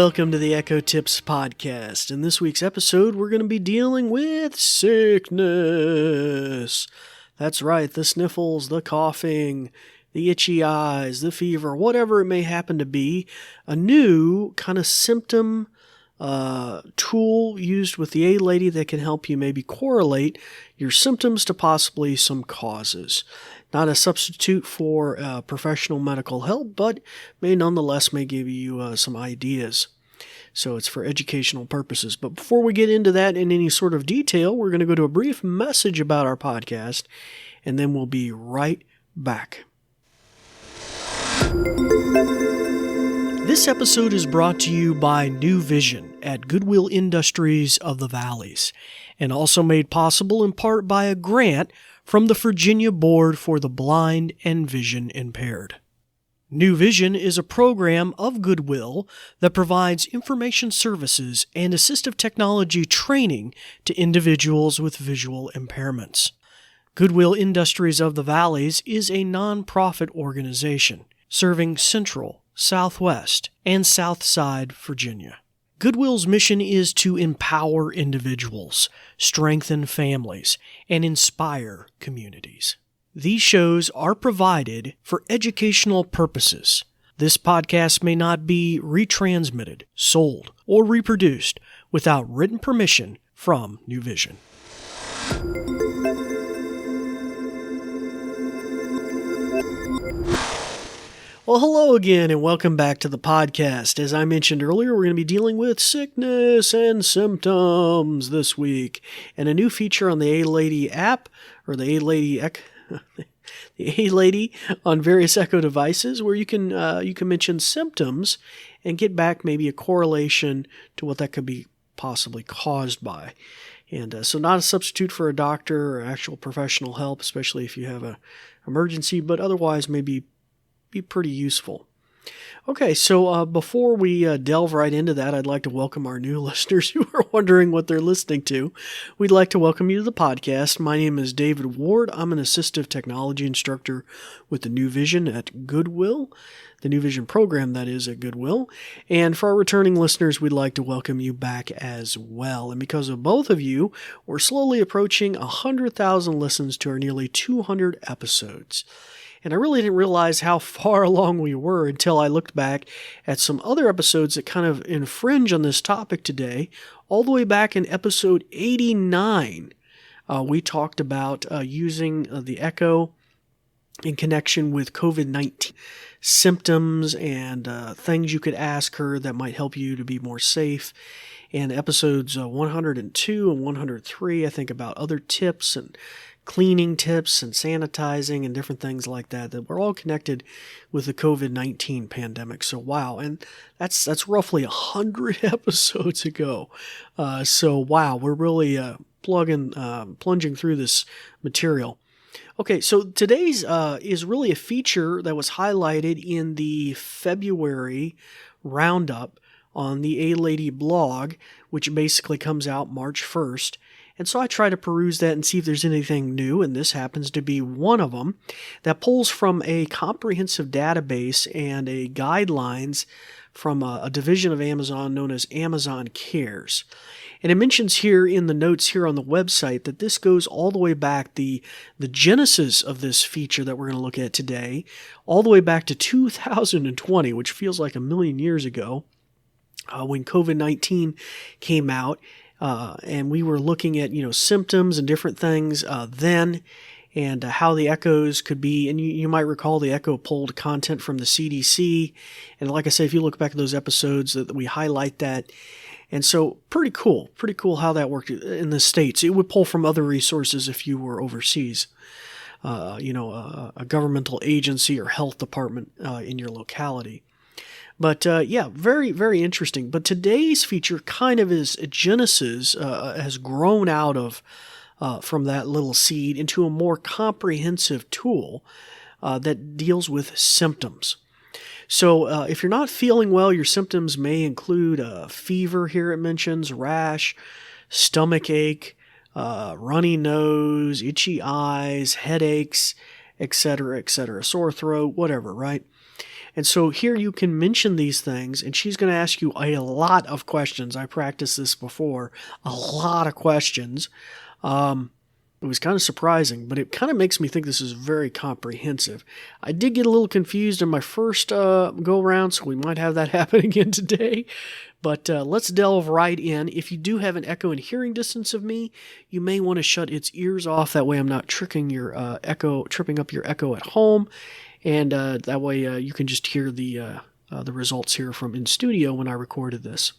Welcome to the Echo Tips Podcast. In this week's episode, we're going to be dealing with sickness. That's right, the sniffles, the coughing, the itchy eyes, the fever, whatever it may happen to be. A new kind of symptom tool used with the A-Lady that can help you maybe correlate your symptoms to possibly some causes. Not a substitute for professional medical help, but may give you some ideas. So it's for educational purposes. But before we get into that in any sort of detail, we're going to go to a brief message about our podcast, and then we'll be right back. This episode is brought to you by New Vision at Goodwill Industries of the Valleys, and also made possible in part by a grant from the Virginia Board for the Blind and Vision Impaired. New Vision is a program of Goodwill that provides information services and assistive technology training to individuals with visual impairments. Goodwill Industries of the Valleys is a nonprofit organization serving Central, Southwest, and Southside Virginia. Goodwill's mission is to empower individuals, strengthen families, and inspire communities. These shows are provided for educational purposes. This podcast may not be retransmitted, sold, or reproduced without written permission from New Vision. Well, hello again, and welcome back to the podcast. As I mentioned earlier, we're going to be dealing with sickness and symptoms this week, and a new feature on the A-Lady app, or the A-Lady the A-Lady on various Echo devices, where you can mention symptoms and get back maybe a correlation to what that could be possibly caused by. And so not a substitute for a doctor or actual professional help, especially if you have an emergency, but otherwise maybe be pretty useful. Okay, so before we delve right into that, I'd like to welcome our new listeners who are wondering what they're listening to. We'd like to welcome you to the podcast. My name is David Ward. I'm an assistive technology instructor with the New Vision at Goodwill, the New Vision program that is at Goodwill. And for our returning listeners, we'd like to welcome you back as well. And because of both of you, we're slowly approaching 100,000 listens to our nearly 200 episodes. And I really didn't realize how far along we were until I looked back at some other episodes that kind of infringe on this topic today. All the way back in episode 89, we talked about using the Echo in connection with COVID-19 symptoms and things you could ask her that might help you to be more safe. And episodes 102 and 103, I think, about other tips and cleaning tips and sanitizing and different things like that were all connected with the COVID-19 pandemic. So wow, and that's roughly 100 episodes ago. So wow, we're really plunging through this material. Okay, so today's is really a feature that was highlighted in the February roundup on the A-Lady blog, which basically comes out March 1st. And so I try to peruse that and see if there's anything new, and this happens to be one of them that pulls from a comprehensive database and a guidelines from a division of Amazon known as Amazon Cares. And it mentions here in the notes here on the website that this goes all the way back, the genesis of this feature that we're going to look at today, all the way back to 2020, which feels like a million years ago, when COVID-19 came out. And we were looking at, symptoms and different things then, and how the echoes could be. And you might recall the Echo pulled content from the CDC. And like I say, if you look back at those episodes, that we highlight that. And so pretty cool how that worked in the States. It would pull from other resources if you were overseas, a governmental agency or health department in your locality. But very, very interesting. But today's feature kind of is a genesis, has grown out of from that little seed into a more comprehensive tool that deals with symptoms. So if you're not feeling well, your symptoms may include fever, here it mentions, rash, stomach ache, runny nose, itchy eyes, headaches, etc., sore throat, whatever, right? And so here you can mention these things, and she's going to ask you a lot of questions. I practiced this before, a lot of questions. It was kind of surprising, but it kind of makes me think this is very comprehensive. I did get a little confused in my first go-around, so we might have that happen again today. But let's delve right in. If you do have an echo in hearing distance of me, you may want to shut its ears off. That way I'm not tripping up your echo at home. And that way you can just hear the results here from in studio when I recorded this.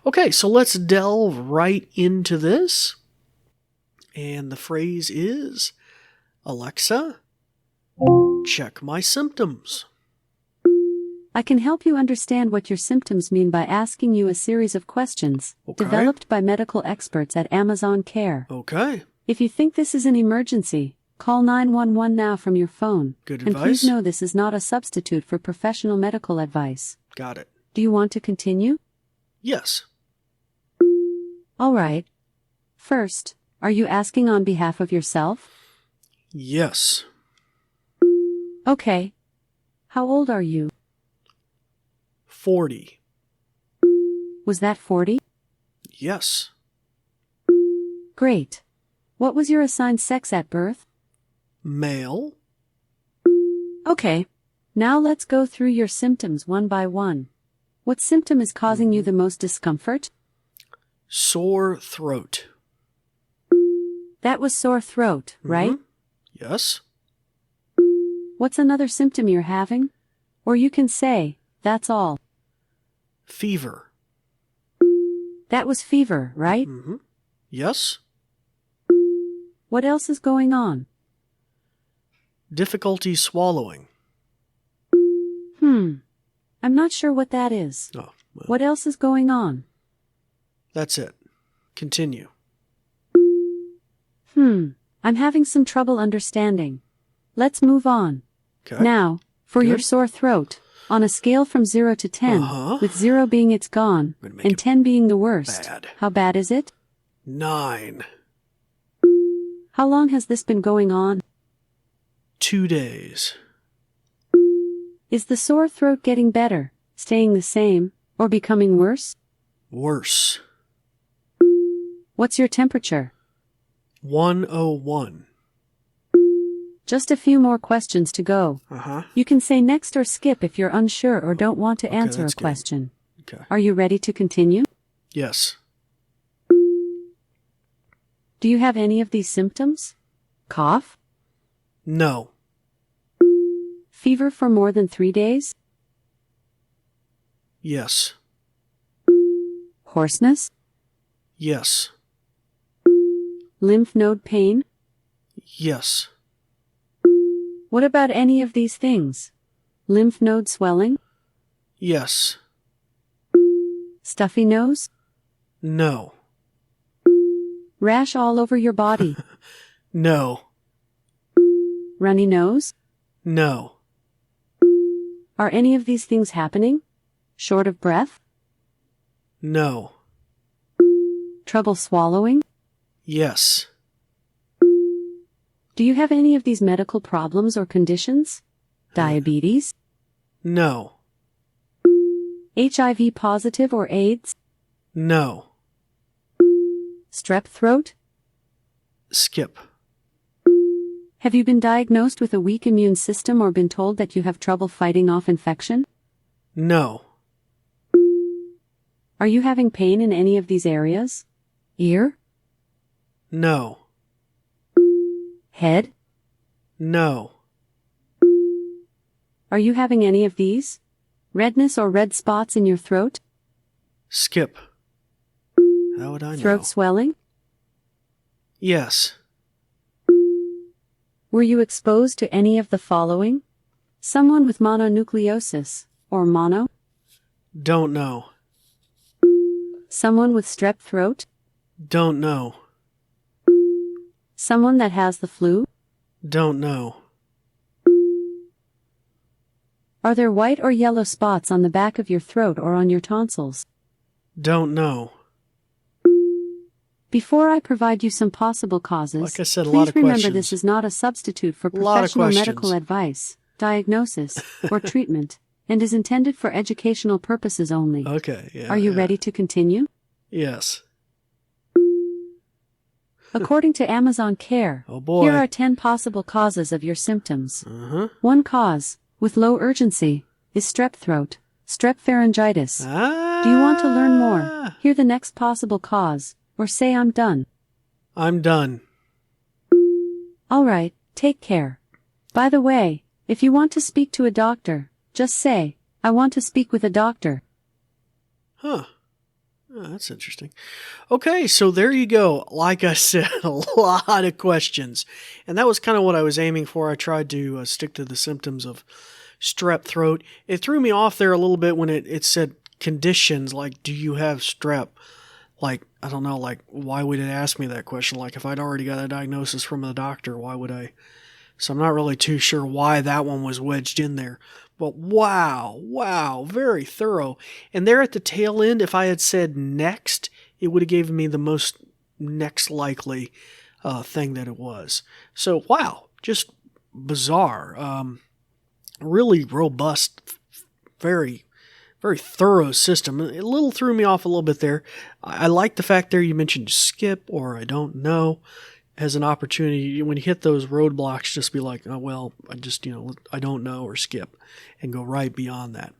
Okay, so let's delve right into this. And the phrase is, Alexa, check my symptoms. I can help you understand what your symptoms mean by asking you a series of questions, developed by medical experts at Amazon Care. Okay. If you think this is an emergency, call 911 now from your phone. Good advice. And please know this is not a substitute for professional medical advice. Got it. Do you want to continue? Yes. All right. First, are you asking on behalf of yourself? Yes. Okay. How old are you? 40. Was that 40? Yes. Great. What was your assigned sex at birth? Male. Okay. Now let's go through your symptoms one by one. What symptom is causing you the most discomfort? Sore throat. That was sore throat, right? Yes. What's another symptom you're having? Or you can say, that's all. Fever. That was fever, right? Yes. What else is going on? Difficulty swallowing. I'm not sure what that is. Oh, well. What else is going on? That's it. Continue. I'm having some trouble understanding. Let's move on. Okay. Now, for your sore throat, on a scale from 0 to 10, with 0 being it's gone, and 10 being the worst, bad. How bad is it? 9. How long has this been going on? 2 days. Is the sore throat getting better, staying the same, or becoming worse? Worse. What's your temperature? 101. Just a few more questions to go. You can say next or skip if you're unsure or don't want to answer a question. Okay. Are you ready to continue? Yes. Do you have any of these symptoms? Cough? No. Fever for more than 3 days? Yes. Hoarseness? Yes. Lymph node pain? Yes. What about any of these things? Lymph node swelling? Yes. Stuffy nose? No. Rash all over your body? No. Runny nose? No. Are any of these things happening? Short of breath? No. Trouble swallowing? Yes. Do you have any of these medical problems or conditions? Diabetes? No. HIV positive or AIDS? No. Strep throat? Skip. Have you been diagnosed with a weak immune system or been told that you have trouble fighting off infection? No. Are you having pain in any of these areas? Ear? No. Head? No. Are you having any of these? Redness or red spots in your throat? Skip. How would I know? Throat swelling? Yes. Were you exposed to any of the following? Someone with mononucleosis, or mono? Don't know. Someone with strep throat? Don't know. Someone that has the flu? Don't know. Are there white or yellow spots on the back of your throat or on your tonsils? Don't know. Before I provide you some possible causes, like I said, a please lot of remember questions. This is not a substitute for A lot of professional questions. medical advice, diagnosis, or treatment. and is intended for educational purposes only. Okay, yeah. Are you ready to continue? Yes. According to Amazon Care, Oh boy. Here are 10 possible causes of your symptoms. Uh-huh. One cause, with low urgency, is strep throat, strep pharyngitis. Do you want to learn more? Hear the next possible cause, or say I'm done. I'm done. Alright, take care. By the way, if you want to speak to a doctor, just say, I want to speak with a doctor. Huh. Oh, that's interesting. Okay, so there you go. Like I said, a lot of questions. And that was kind of what I was aiming for. I tried to stick to the symptoms of strep throat. It threw me off there a little bit when it said conditions, like, do you have strep? Like, I don't know, like, why would it ask me that question? Like, if I'd already got a diagnosis from the doctor, why would I? So I'm not really too sure why that one was wedged in there. But wow, very thorough. And there at the tail end, if I had said next, it would have given me the most next likely thing that it was. So, wow, just bizarre. Really robust, very, very thorough system. It little threw me off a little bit there. I like the fact there you mentioned skip or I don't know as an opportunity. When you hit those roadblocks, just be like, oh, well, I don't know, or skip and go right beyond that.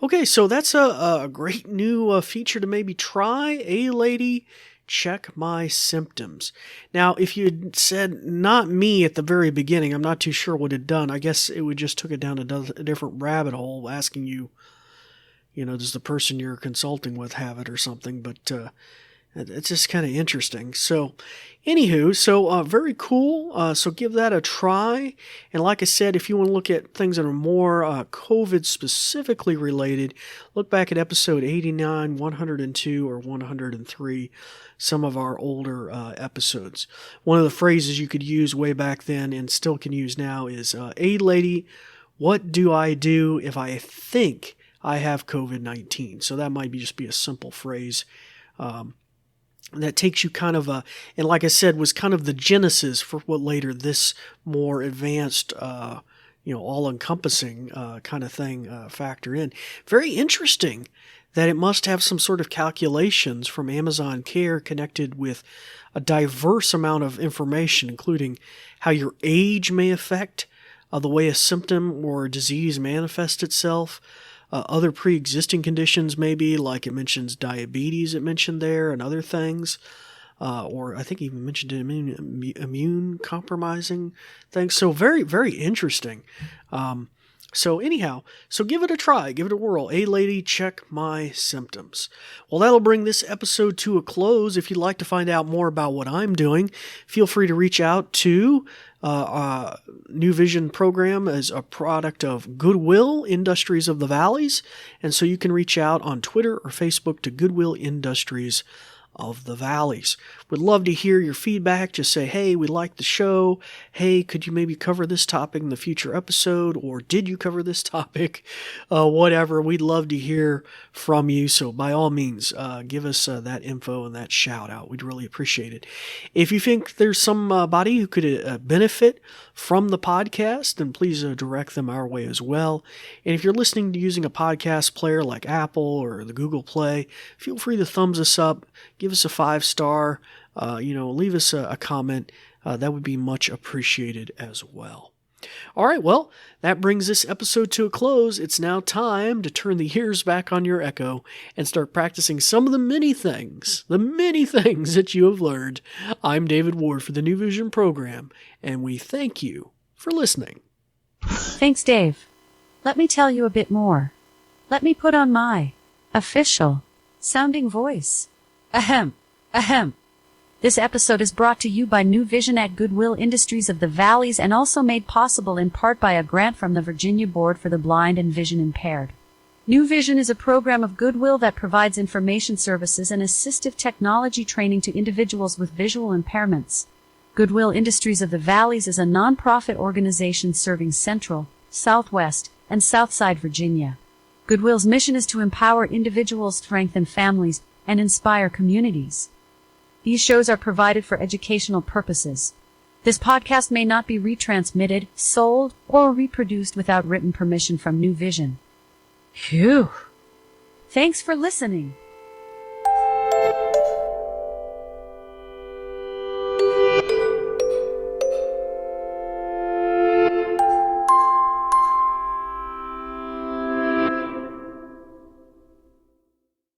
Okay, so that's a great new feature to maybe try. A lady, check my symptoms. Now, if you had said not me at the very beginning, I'm not too sure what it'd done. I guess it would just took it down a different rabbit hole, asking you, does the person you're consulting with have it or something? But it's just kind of interesting. So, anywho, very cool. So give that a try. And like I said, if you want to look at things that are more COVID specifically related, look back at episode 89, 102, or 103, some of our older episodes. One of the phrases you could use way back then and still can use now is, "Hey lady, what do I do if I think I have COVID-19? So that might just be a simple phrase. That takes you kind of and like I said, was kind of the genesis for what later this more advanced, all-encompassing kind of thing factor in. Very interesting that it must have some sort of calculations from Amazon Care connected with a diverse amount of information, including how your age may affect the way a symptom or a disease manifests itself. Other pre-existing conditions maybe, like it mentions diabetes, it mentioned there, and other things. Or I think even mentioned immune compromising things. So very, very interesting. So give it a try. Give it a whirl. A lady, check my symptoms. Well, that'll bring this episode to a close. If you'd like to find out more about what I'm doing, feel free to reach out to New Vision program as a product of Goodwill Industries of the Valleys. And so you can reach out on Twitter or Facebook to Goodwill Industries of the Valleys. Would love to hear your feedback. Just say, hey, we like the show. Hey, could you maybe cover this topic in the future episode? Or did you cover this topic? Whatever. We'd love to hear from you. So by all means, give us that info and that shout out. We'd really appreciate it. If you think there's somebody who could benefit from the podcast, then please direct them our way as well. And if you're listening to using a podcast player like Apple or the Google Play, feel free to thumbs us up. Give us a 5-star, leave us a comment. That would be much appreciated as well. All right, well, that brings this episode to a close. It's now time to turn the ears back on your Echo and start practicing some of the many things that you have learned. I'm David Ward for the New Vision program, and we thank you for listening. Thanks, Dave. Let me tell you a bit more. Let me put on my official sounding voice. Ahem. This episode is brought to you by New Vision at Goodwill Industries of the Valleys and also made possible in part by a grant from the Virginia Board for the Blind and Vision Impaired. New Vision is a program of Goodwill that provides information services and assistive technology training to individuals with visual impairments. Goodwill Industries of the Valleys is a nonprofit organization serving Central, Southwest, and Southside Virginia. Goodwill's mission is to empower individuals, strengthen families, and inspire communities. These shows are provided for educational purposes. This podcast may not be retransmitted, sold, or reproduced without written permission from New Vision. Phew. Thanks for listening.